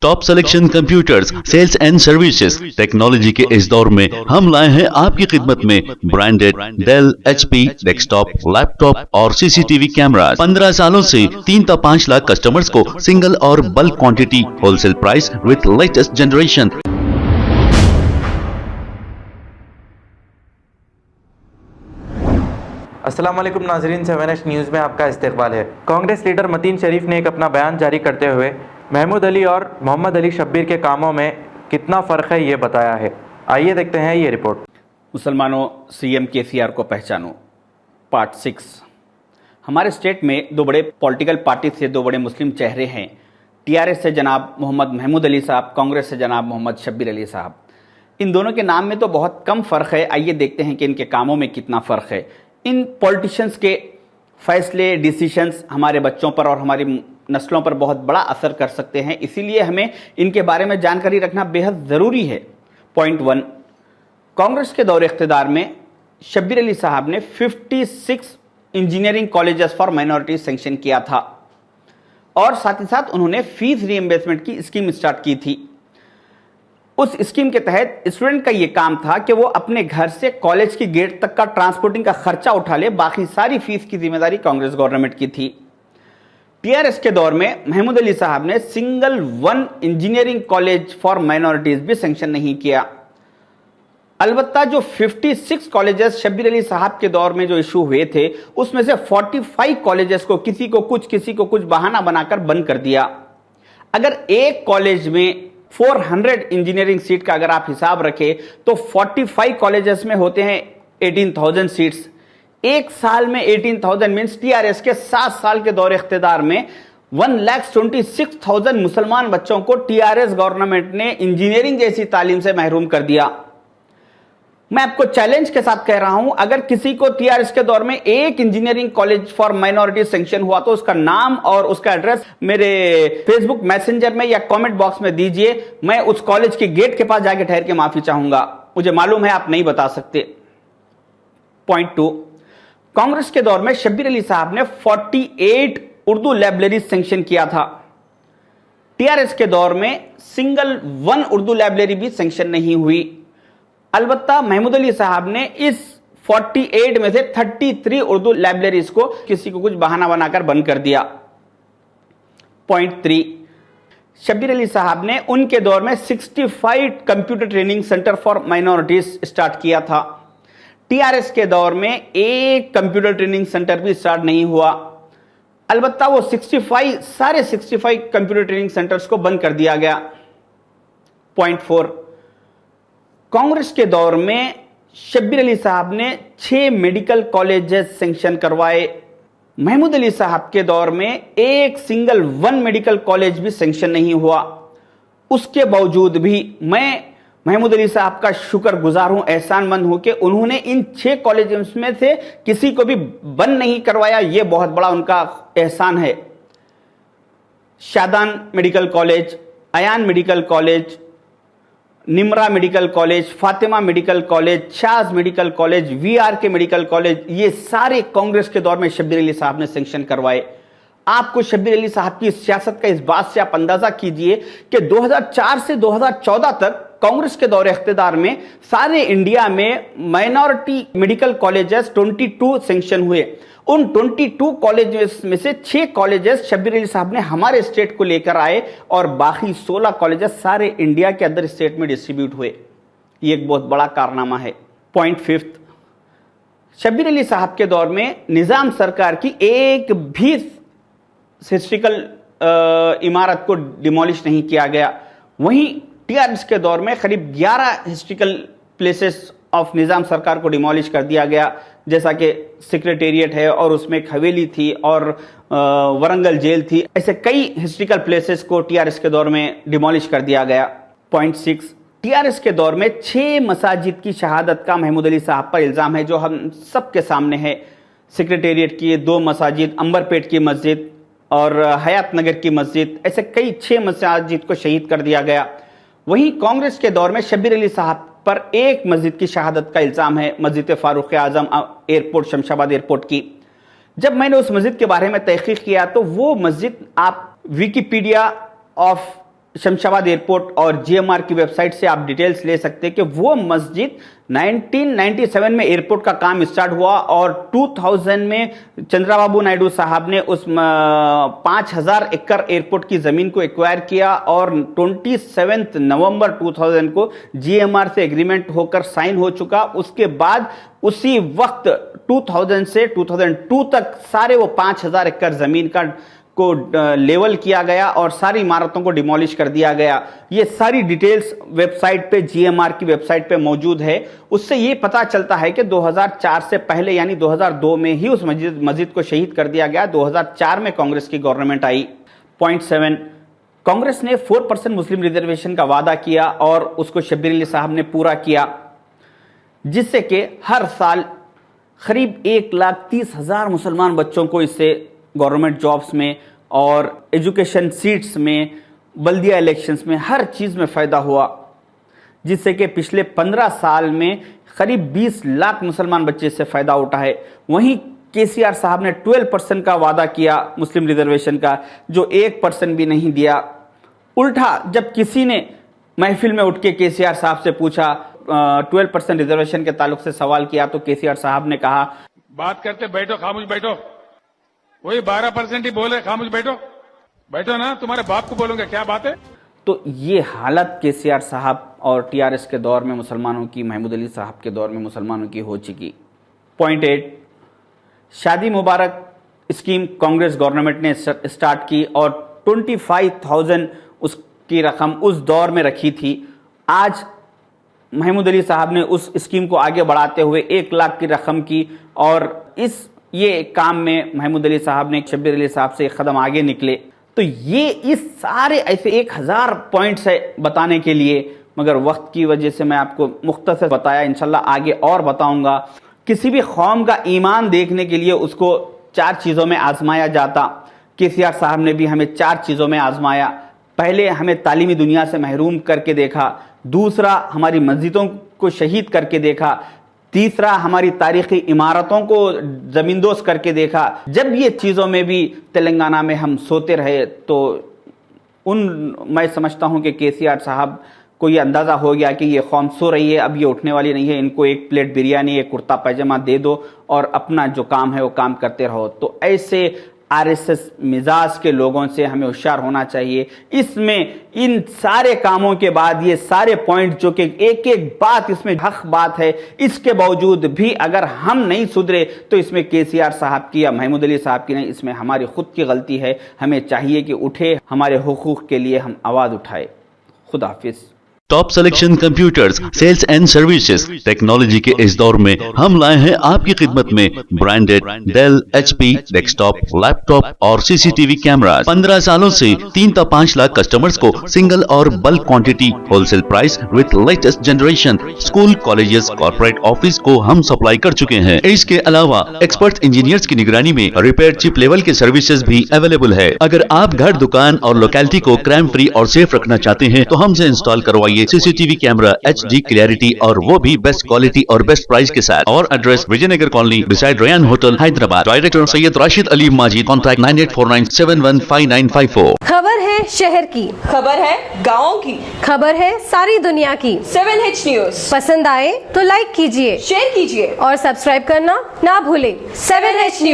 Top selection computers, sales and services. Technology के इस दौर में हम लाए हैं आपकी खिदमत में branded Dell, HP, desktop, laptop और सीसीटीवी कैमरा। 15 सालों से 3 से 5 लाख कस्टमर्स को सिंगल और bulk quantity, wholesale price with latest generation. अस्सलाम वालेकुम नाजरीन, 7H न्यूज़ में आपका इस्तकबाल है। कांग्रेस लीडर मतीन शरीफ ने एक अपना बयान जारी करते हुए महमूद अली और मोहम्मद अली शब्बीर के कामों में कितना फ़र्क है ये बताया है। आइए देखते हैं ये रिपोर्ट। मुसलमानों, सीएम केसीआर को पहचानो, पार्ट 6। हमारे स्टेट में दो बड़े पॉलिटिकल पार्टी से दो बड़े मुस्लिम चेहरे हैं। टीआरएस से जनाब मोहम्मद महमूद अली साहब, कांग्रेस से जनाब मोहम्मद शब्बीर अली साहब। इन दोनों के नाम में तो बहुत कम फ़र्क है। आइए देखते हैं कि इनके कामों में कितना फ़र्क है। इन पॉलिटिशियंस के फैसले, डिसीशंस हमारे बच्चों पर और हमारी नस्लों पर बहुत बड़ा असर कर सकते हैं, इसीलिए हमें इनके बारे में जानकारी रखना बेहद ज़रूरी है। पॉइंट 1, कांग्रेस के दौर इख्तिदार में शब्बीर अली साहब ने 56 engineering colleges for minorities sanction किया था और साथ ही साथ उन्होंने फीस रीइंबर्समेंट की स्कीम स्टार्ट की थी। उस स्कीम के तहत स्टूडेंट का यह काम था कि वो अपने घर से कॉलेज की गेट तक का ट्रांसपोर्टिंग का खर्चा उठा ले, बाकी सारी फीस की जिम्मेदारी कांग्रेस गवर्नमेंट की थी। टीआरएस के दौर में महमूद अली साहब ने single one engineering college for minorities भी सैंक्शन नहीं किया। अलबत्ता जो 56 कॉलेजेस शब्बीर अली साहब के दौर में जो इशू हुए थे, उसमें से 45 कॉलेजेस को किसी को कुछ बहाना बनाकर बंद कर दिया। अगर एक कॉलेज में 400 इंजीनियरिंग सीट का अगर आप हिसाब रखें तो 45 कॉलेजेस में होते हैं 18,000 सीट्स। एक साल में 18,000 मीन्स टीआरएस के 7 साल के दौर इख्तिदार में 1,26,000 मुसलमान बच्चों को टीआरएस गवर्नमेंट ने इंजीनियरिंग जैसी तालीम से महरूम कर दिया। मैं आपको चैलेंज के साथ कह रहा हूं, अगर किसी को टीआरएस के दौर में एक engineering college for minority sanction हुआ तो उसका नाम और उसका एड्रेस मेरे फेसबुक मैसेंजर में या कमेंट बॉक्स में दीजिए। मैं उस कॉलेज के गेट के पास जाके ठहर के माफी चाहूंगा। मुझे मालूम है आप नहीं बता सकते। पॉइंट 2, कांग्रेस के दौर में शब्बीर अली साहब ने 48 उर्दू लाइब्रेरी सैंक्शन किया था। टीआरएस के दौर में सिंगल वन उर्दू लाइब्रेरी भी सैंक्शन नहीं हुई। अलबत्ता महमूद अली साहब ने इस 48 में से 33 उर्दू लाइब्रेरीज को किसी को कुछ बहाना बनाकर बंद कर दिया। पॉइंट 3, शब्बीर अली साहब ने उनके दौर में 65 computer training centre for minorities start किया था। टीआरएस के दौर में एक कंप्यूटर ट्रेनिंग सेंटर भी स्टार्ट नहीं हुआ। अलबत्ता वो 65 कंप्यूटर ट्रेनिंग सेंटर्स को बंद कर दिया गया। पॉइंट 4, कांग्रेस के दौर में शब्बीर अली साहब ने 6 मेडिकल कॉलेजेस सैंक्शन करवाए। महमूद अली साहब के दौर में एक सिंगल वन मेडिकल कॉलेज भी सैंक्शन नहीं हुआ। उसके बावजूद भी मैं महमूद अली साहब का शुक्रगुजार हूं, एहसानमंद हूं कि उन्होंने इन 6 कॉलेजेस में से किसी को भी बंद नहीं करवाया। यह बहुत बड़ा उनका एहसान है। Shadan medical college, Ayaan medical college, Nimra medical college, Fatima medical college, Shaz medical college, VR K medical college, ये सारे कांग्रेस के दौर में शब्बीर अली साहब ने सैंक्शन करवाए। आपको शब्बीर अली साहब की सियासत का इस बात से आप अंदाजा कीजिए कि 2004 से 2014 तक कांग्रेस के दौर इख्तिदार में सारे इंडिया में माइनॉरिटी मेडिकल कॉलेजेस 22 सैंक्शन हुए। उन 22 कॉलेजेस में से 6 कॉलेजेस शब्बीर अली साहब ने हमारे स्टेट को लेकर आए और बाकी 16 कॉलेजेस सारे इंडिया के अदर स्टेट में डिस्ट्रीब्यूट हुए। ये एक बहुत बड़ा कारनामा है। पॉइंट 5, शब्बीर अली साहब के दौर में निजाम सरकार की एक भी हिस्ट्रिकल इमारत को डिमोलिश नहीं किया गया। वहीं टीआरएस के दौर में करीब 11 हिस्ट्रिकल प्लेसेस ऑफ निजाम सरकार को डिमोलिश कर दिया गया, जैसा कि सेक्रेटेरिएट है और उसमें एक हवेली थी और वरंगल जेल थी। ऐसे कई हिस्ट्रिकल प्लेसेस को टीआरएस के दौर में डिमोलिश कर दिया गया। पॉइंट 6, टीआरएस के दौर में 6 मसाजिद की शहादत का महमूद अली साहब पर इल्जाम है, जो हम सबके सामने है। सेक्रेटेरिएट की 2 मसाजिद, अंबरपेट की मस्जिद और हयात नगर की मस्जिद, ऐसे कई 6 मसाजिद को शहीद कर दिया गया। वहीं कांग्रेस के दौर में शब्बीर अली साहब पर एक मस्जिद की शहादत का इल्जाम है, मस्जिद फारूक आजम एयरपोर्ट, शमशाबाद एयरपोर्ट की। जब मैंने उस मस्जिद के बारे में तहकीक किया तो वो मस्जिद आप विकिपीडिया ऑफ शमशाबाद एयरपोर्ट और जीएमआर की वेबसाइट से आप डिटेल्स ले सकते हैं कि वो मस्जिद 1997 में एयरपोर्ट का काम स्टार्ट हुआ और 2000 में चंद्रबाबू नायडू साहब ने उस 5000 एकड़ एयरपोर्ट की जमीन को एक्वायर किया और 27 नवंबर 2000 को जीएमआर से एग्रीमेंट होकर साइन हो चुका। उसके बाद उसी वक्त 2000 से 2002 तक सारे वो 5000 एकड़ जमीन को लेवल किया गया और सारी इमारतों को डिमोलिश कर दिया गया। ये सारी डिटेल्स वेबसाइट पे, जीएमआर की वेबसाइट पे मौजूद है। उससे ये पता चलता है कि 2004 से पहले यानी 2002 में ही उस मस्जिद को शहीद कर दिया गया। 2004 में कांग्रेस की गवर्नमेंट आई। पॉइंट 7, कांग्रेस ने 4% मुस्लिम रिजर्वेशन का वादा किया और उसको शब्बीर अली साहब ने पूरा किया, जिससे कि हर साल करीब 1,30,000 मुसलमान बच्चों को इससे गवर्नमेंट जॉब्स में और एजुकेशन सीट्स में, बल्दिया इलेक्शंस में, हर चीज़ में फ़ायदा हुआ, जिससे कि पिछले 15 साल में करीब 20 लाख मुसलमान बच्चे इससे फ़ायदा उठाए। वहीं केसीआर साहब ने 12% का वादा किया मुस्लिम रिजर्वेशन का, जो 1% भी नहीं दिया। उल्टा जब किसी ने महफिल में उठ के केसीआर साहब से पूछा, 12% रिजर्वेशन के ताल्लुक से सवाल किया, तो केसीआर साहब ने कहा, बात करते बैठो, खामोश बैठो, वही 12% ही बोले, खामोश बैठो, बैठो ना, तुम्हारे बाप को बोलूंगा, क्या बात है। तो ये हालत केसीआर साहब और टीआरएस के दौर में मुसलमानों की, महमूद अली साहब के दौर में मुसलमानों की हो चुकी। पॉइंट 8, शादी मुबारक स्कीम कांग्रेस गवर्नमेंट ने स्टार्ट की और 25,000 उसकी रकम उस दौर में रखी थी। आज महमूद अली साहब ने उस स्कीम को आगे बढ़ाते हुए 1 लाख की रकम की और ये काम में महमूद अली साहब ने शब्बीर अली साहब से एक कदम आगे निकले। तो ये इस सारे ऐसे 1000 पॉइंट्स है बताने के लिए, मगर वक्त की वजह से मैं आपको मुख्तसर बताया, इंशाल्लाह आगे और बताऊंगा। किसी भी कौम का ईमान देखने के लिए उसको 4 चीज़ों में आजमाया जाता। केसीआर साहब ने भी हमें 4 चीज़ों में आजमाया। पहले हमें तालीमी दुनिया से महरूम करके देखा, दूसरा हमारी मस्जिदों को शहीद करके देखा, तीसरा हमारी तारीखी इमारतों को जमींदोज करके देखा। जब ये चीज़ों में भी तेलंगाना में हम सोते रहे तो मैं समझता हूँ कि केसीआर साहब को ये अंदाज़ा हो गया कि ये कौम सो रही है, अब ये उठने वाली नहीं है, इनको एक प्लेट बिरयानी, एक कुर्ता पैजामा दे दो और अपना जो काम है वो काम करते रहो। तो ऐसे आरएसएस मिजाज के लोगों से हमें होशियार होना चाहिए। इसमें इन सारे कामों के बाद ये सारे पॉइंट जो कि एक एक बात इसमें हक बात है, इसके बावजूद भी अगर हम नहीं सुधरे तो इसमें केसीआर साहब की या महमूद अली साहब की नहीं, इसमें हमारी खुद की गलती है। हमें चाहिए कि उठे, हमारे हुकूक के लिए हम आवाज़ उठाए। खुदा हाफिज। Top selection computers, sales and services, technology के इस दौर में हम लाए हैं आपकी खिदमत में branded Dell, HP, desktop, laptop और सीसीटीवी कैमरा। 15 सालों से 3 से 5 लाख कस्टमर्स को सिंगल और bulk quantity, wholesale price with latest generation, school, colleges, corporate office को हम सप्लाई कर चुके हैं। इसके अलावा एक्सपर्ट इंजीनियर्स की निगरानी में रिपेयर चिप लेवल के सर्विसेज भी अवेलेबल है। अगर आप घर, दुकान और लोकेलिटी को क्राइम फ्री और सेफ रखना चाहते हैं तो हमसे इंस्टॉल करवाइए सीसीटीवी कैमरा, HD क्लियरिटी और वो भी बेस्ट क्वालिटी और बेस्ट प्राइस के साथ। और address Vijayanagar colony beside Ryan hotel, Hyderabad. Director Syed Rashid Ali Majid. Contact 9849715954। खबर है शहर की, खबर है गाँव की, खबर है सारी दुनिया की। 7H न्यूज पसंद आए तो लाइक कीजिए, शेयर कीजिए और सब्सक्राइब करना ना भूलें। 7H news.